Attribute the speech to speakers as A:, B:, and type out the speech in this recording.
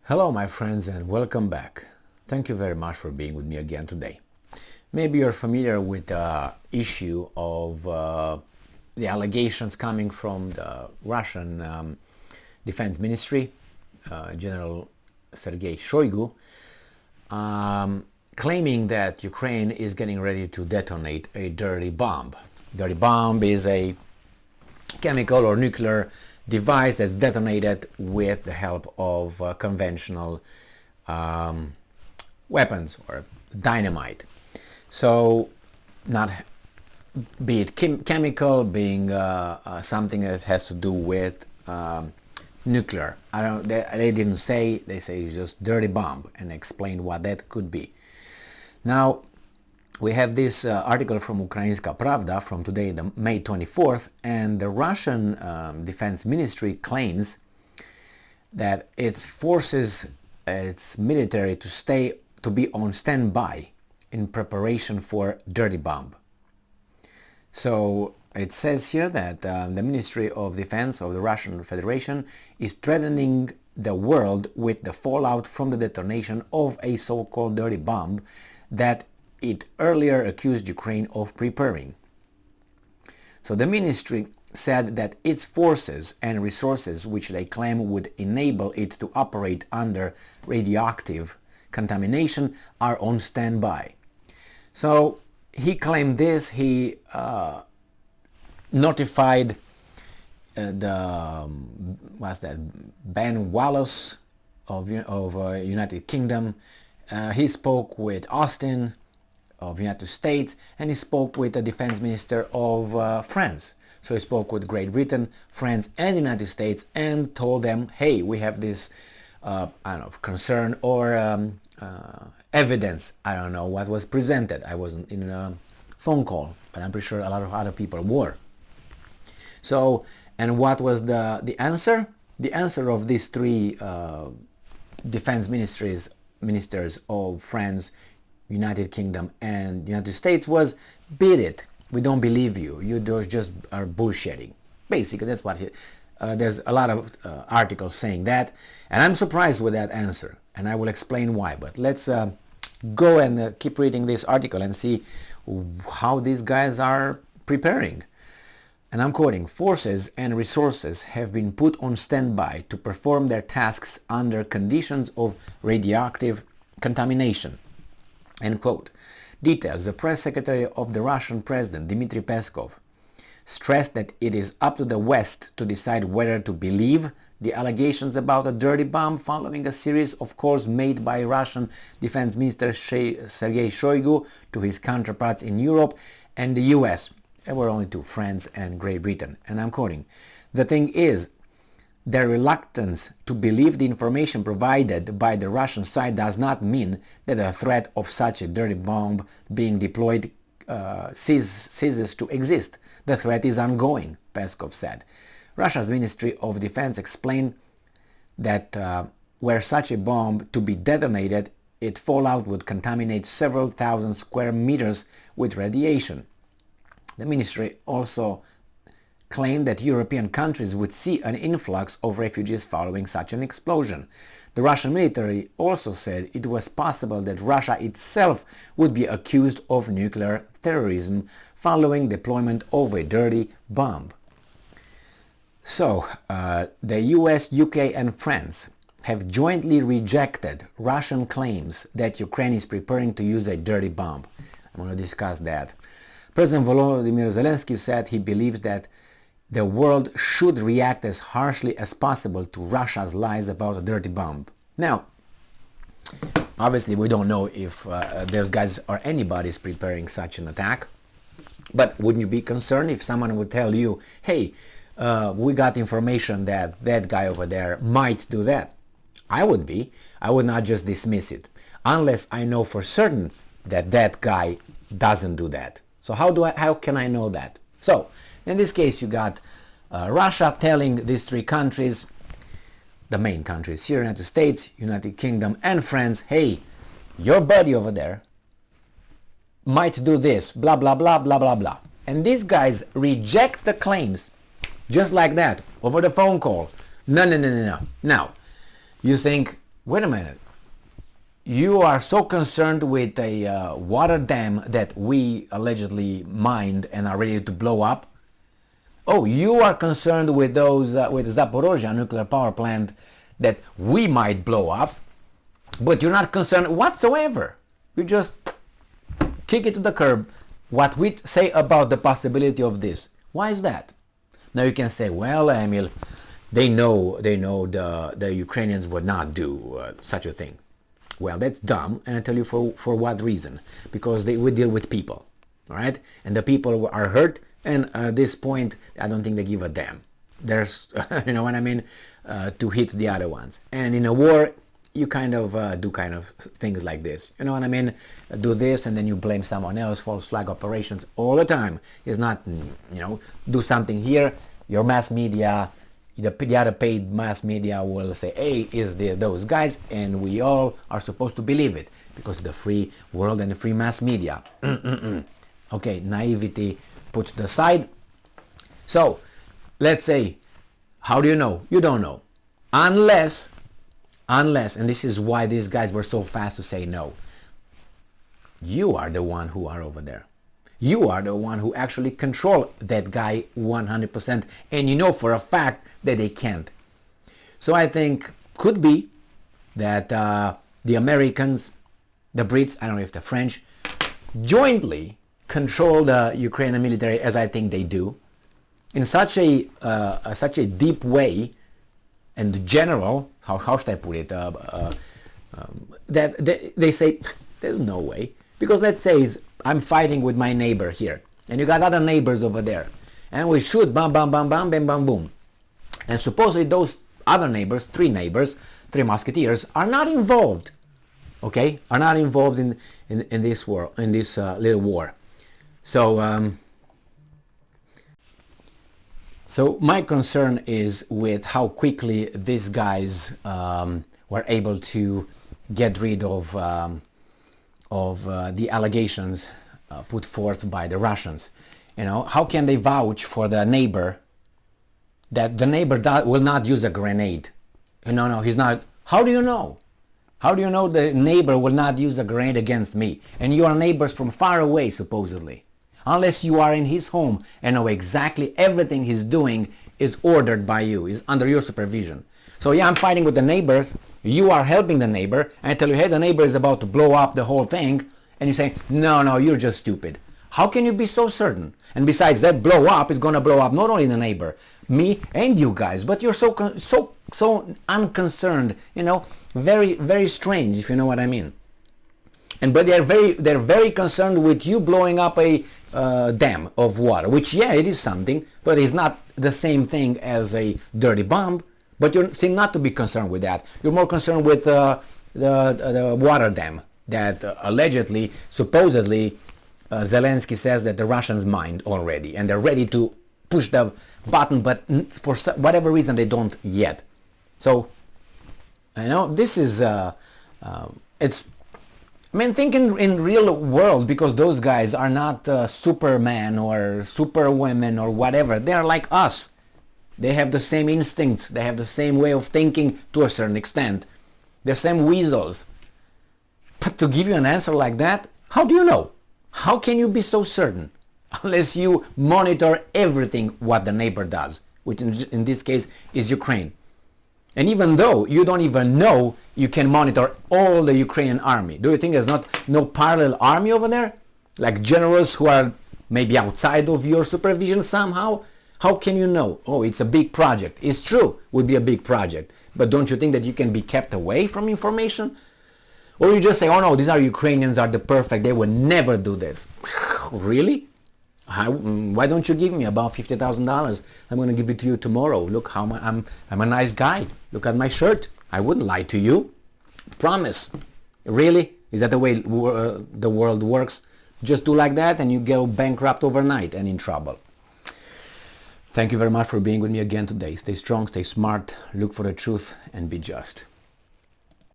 A: Hello my friends and welcome back. Thank you very much for being with me again today. Maybe you're familiar with the issue of the allegations coming from the Russian Defense Ministry, General Sergei Shoigu, claiming that Ukraine is getting ready to detonate a dirty bomb. Dirty bomb is a chemical or nuclear device that's detonated with the help of conventional weapons or dynamite. So, not be it chemical, being something that has to do with nuclear. They didn't say. They say it's just dirty bomb and explain what that could be. Now, we have this article from Ukrainska Pravda from today, the May 24th, and the Russian Defense Ministry claims that its forces, its military, to be on standby in preparation for dirty bomb. So it says here that the Ministry of Defense of the Russian Federation is threatening the world with the fallout from the detonation of a so-called dirty bomb that it earlier accused Ukraine of preparing. So the ministry said that its forces and resources, which they claim would enable it to operate under radioactive contamination, are on standby. So he claimed this. He notified Ben Wallace of United Kingdom. He spoke with Austin of United States, and he spoke with the defense minister of France. So he spoke with Great Britain, France, and United States, and told them, "Hey, we have this, concern or evidence." I don't know what was presented. I wasn't in a phone call, but I'm pretty sure a lot of other people were. So, and what was the answer? The answer of these three defense ministers of France, United Kingdom, and United States was, "Beat it. We don't believe you. You just are bullshitting." Basically, that's what there's a lot of articles saying that, and I'm surprised with that answer, and I will explain why. But let's go and keep reading this article and see how these guys are preparing. And I'm quoting, "Forces and resources have been put on standby to perform their tasks under conditions of radioactive contamination." End quote. Details. The press secretary of the Russian president, Dmitry Peskov, stressed that it is up to the West to decide whether to believe the allegations about a dirty bomb following a series of calls made by Russian Defense Minister Sergei Shoigu to his counterparts in Europe and the US. There were only two, France and Great Britain. And I'm quoting, "The thing is, their reluctance to believe the information provided by the Russian side does not mean that the threat of such a dirty bomb being deployed ceases to exist. The threat is ongoing," Peskov said. Russia's Ministry of Defense explained that were such a bomb to be detonated, its fallout would contaminate several thousand square meters with radiation. The ministry also claimed that European countries would see an influx of refugees following such an explosion. The Russian military also said it was possible that Russia itself would be accused of nuclear terrorism following deployment of a dirty bomb. So, the US, UK, and France have jointly rejected Russian claims that Ukraine is preparing to use a dirty bomb. I'm going to discuss that. President Volodymyr Zelensky said he believes that the world should react as harshly as possible to Russia's lies about a dirty bomb. Now, obviously we don't know if those guys or anybody's preparing such an attack, but wouldn't you be concerned if someone would tell you, "Hey, we got information that that guy over there might do that"? I would be. I would not just dismiss it, unless I know for certain that that guy doesn't do that. So how can I know that? So, in this case, you got Russia telling these three countries, the main countries here, United States, United Kingdom, and France, "Hey, your buddy over there might do this, blah, blah, blah, blah, blah, blah." And these guys reject the claims just like that, over the phone call. No. Now, you think wait a minute. You are so concerned with a water dam that we allegedly mined and are ready to blow up. Oh, you are concerned with those with Zaporozhye nuclear power plant that we might blow up, but you're not concerned whatsoever. You just kick it to the curb. What we say about the possibility of this. Why is that? Now you can say, well, Emil, they know the Ukrainians would not do such a thing. Well, that's dumb, and I tell you for what reason. Because we deal with people, all right? And the people are hurt, and at this point, I don't think they give a damn. There's, you know what I mean, to hit the other ones. And in a war, you kind of do kind of things like this. You know what I mean? Do this, and then you blame someone else. False flag operations all the time. It's not, you know, do something here. Your mass media, the other paid mass media will say, hey, is there those guys? And we all are supposed to believe it because the free world and the free mass media. Okay, naivety put to the side. So, let's say, how do you know? You don't know. Unless, and this is why these guys were so fast to say no, you are the one who are over there. You are the one who actually control that guy 100%, and you know for a fact that they can't. So I think could be that the Americans, the Brits, I don't know if the French, jointly control the Ukrainian military, as I think they do, in such a deep way and general. How should I put it? That they say there's no way, because let's say I'm fighting with my neighbor here, and you got other neighbors over there, and we shoot, bam, bam, bam, bam, bam, bam, boom, and supposedly those other neighbors, three musketeers, are not involved. Okay, are not involved in this war, in this little war. So so my concern is with how quickly these guys were able to get rid of the allegations put forth by the Russians. You know, how can they vouch for the neighbor that the neighbor will not use a grenade? No, he's not. How do you know? How do you know the neighbor will not use a grenade against me? And you are neighbors from far away, supposedly. Unless you are in his home and know exactly everything he's doing is ordered by you, is under your supervision. So yeah, I'm fighting with the neighbors. You are helping the neighbor, and I tell you, hey, the neighbor is about to blow up the whole thing, and you say, no, you're just stupid. How can you be so certain? And besides, that blow up is going to blow up not only the neighbor, me and you guys, but you're so unconcerned, you know, very, very strange, if you know what I mean. But they're very concerned with you blowing up a dam of water, which, yeah, it is something, but it's not the same thing as a dirty bomb. But you seem not to be concerned with that. You're more concerned with the water dam that allegedly, supposedly, Zelensky says that the Russians mined already, and they're ready to push the button, but for whatever reason they don't yet. So, you know, this is, it's, I mean, think in real world, because those guys are not Superman or Superwomen or whatever. They are like us. They have the same instincts. They have the same way of thinking to a certain extent. They're same weasels. But to give you an answer like that, how do you know? How can you be so certain? Unless you monitor everything what the neighbor does, which in this case is Ukraine. And even though you don't even know, you can monitor all the Ukrainian army. Do you think there's no parallel army over there? Like generals who are maybe outside of your supervision somehow? How can you know? Oh, it's a big project. It's true, would be a big project. But don't you think that you can be kept away from information? Or you just say, oh no, these are Ukrainians, are the perfect, they would never do this. Really? Why don't you give me about $50,000? I'm going to give it to you tomorrow. Look how I'm a nice guy. Look at my shirt. I wouldn't lie to you. Promise. Really? Is that the way the world works? Just do like that and you go bankrupt overnight and in trouble. Thank you very much for being with me again today. Stay strong, stay smart, look for the truth, and be just.